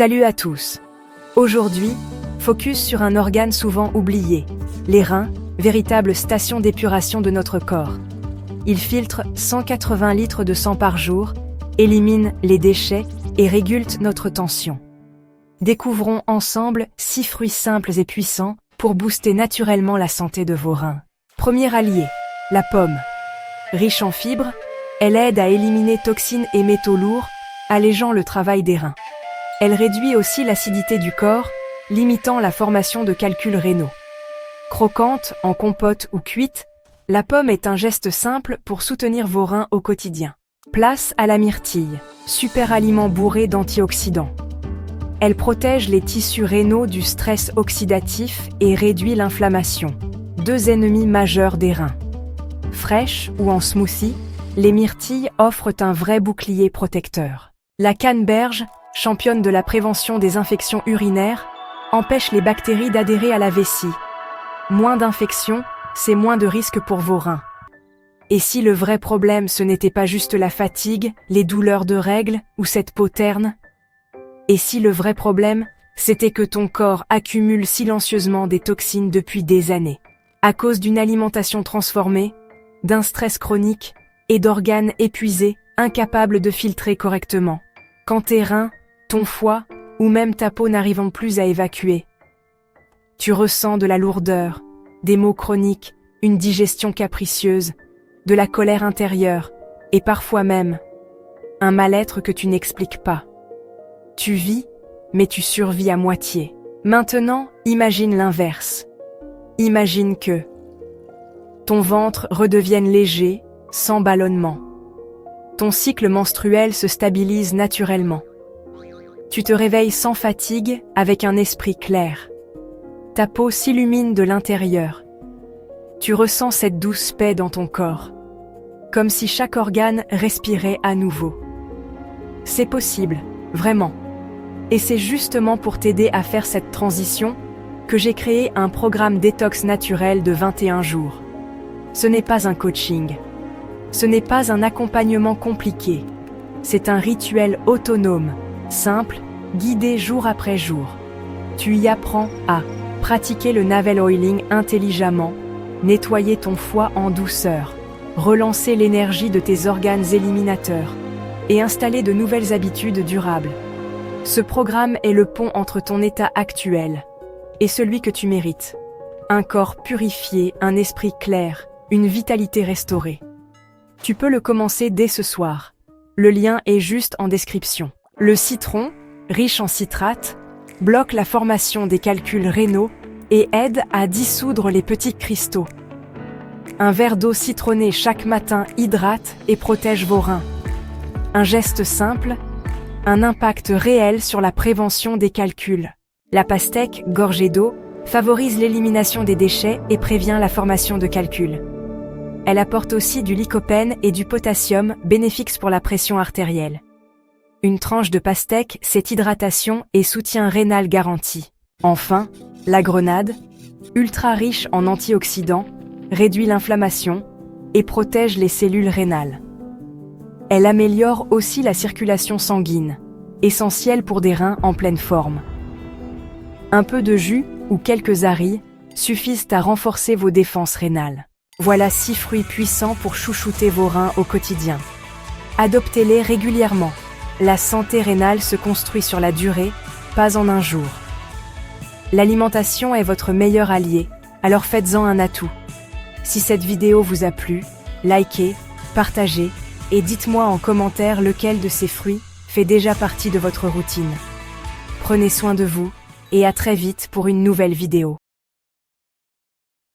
Salut à tous. Aujourd'hui, focus sur un organe souvent oublié, les reins, véritable station d'épuration de notre corps. Ils filtrent 180 litres de sang par jour, éliminent les déchets et régulent notre tension. Découvrons ensemble 6 fruits simples et puissants pour booster naturellement la santé de vos reins. Premier allié, la pomme. Riche en fibres, elle aide à éliminer toxines et métaux lourds, allégeant le travail des reins. Elle réduit aussi l'acidité du corps, limitant la formation de calculs rénaux. Croquante, en compote ou cuite, la pomme est un geste simple pour soutenir vos reins au quotidien. Place à la myrtille, super aliment bourré d'antioxydants. Elle protège les tissus rénaux du stress oxydatif et réduit l'inflammation, 2 ennemis majeurs des reins. Fraîches ou en smoothie, les myrtilles offrent un vrai bouclier protecteur. La canneberge, championne de la prévention des infections urinaires, empêche les bactéries d'adhérer à la vessie. Moins d'infections, c'est moins de risques pour vos reins. Et si le vrai problème ce n'était pas juste la fatigue, les douleurs de règles ou cette peau terne? Et si le vrai problème, c'était que ton corps accumule silencieusement des toxines depuis des années, à cause d'une alimentation transformée, d'un stress chronique et d'organes épuisés, incapables de filtrer correctement? Quand tes reins, ton foie ou même ta peau n'arrivent plus à évacuer, tu ressens de la lourdeur, des maux chroniques, une digestion capricieuse, de la colère intérieure et parfois même un mal-être que tu n'expliques pas. Tu vis, mais tu survis à moitié. Maintenant, imagine l'inverse. Imagine que ton ventre redevienne léger, sans ballonnement. Ton cycle menstruel se stabilise naturellement. Tu te réveilles sans fatigue, avec un esprit clair. Ta peau s'illumine de l'intérieur. Tu ressens cette douce paix dans ton corps, comme si chaque organe respirait à nouveau. C'est possible, vraiment. Et c'est justement pour t'aider à faire cette transition que j'ai créé un programme détox naturel de 21 jours. Ce n'est pas un coaching. Ce n'est pas un accompagnement compliqué. C'est un rituel autonome, simple, guidé jour après jour. Tu y apprends à pratiquer le navel oiling intelligemment, nettoyer ton foie en douceur, relancer l'énergie de tes organes éliminateurs et installer de nouvelles habitudes durables. Ce programme est le pont entre ton état actuel et celui que tu mérites. Un corps purifié, un esprit clair, une vitalité restaurée. Tu peux le commencer dès ce soir. Le lien est juste en description. Le citron, riche en citrate, bloque la formation des calculs rénaux et aide à dissoudre les petits cristaux. Un verre d'eau citronnée chaque matin hydrate et protège vos reins. Un geste simple, un impact réel sur la prévention des calculs. La pastèque, gorgée d'eau, favorise l'élimination des déchets et prévient la formation de calculs. Elle apporte aussi du lycopène et du potassium, bénéfiques pour la pression artérielle. Une tranche de pastèque, c'est hydratation et soutien rénal garanti. Enfin, la grenade, ultra riche en antioxydants, réduit l'inflammation et protège les cellules rénales. Elle améliore aussi la circulation sanguine, essentielle pour des reins en pleine forme. Un peu de jus ou quelques arilles suffisent à renforcer vos défenses rénales. Voilà 6 fruits puissants pour chouchouter vos reins au quotidien. Adoptez-les régulièrement. La santé rénale se construit sur la durée, pas en un jour. L'alimentation est votre meilleur allié, alors faites-en un atout. Si cette vidéo vous a plu, likez, partagez et dites-moi en commentaire lequel de ces fruits fait déjà partie de votre routine. Prenez soin de vous et à très vite pour une nouvelle vidéo.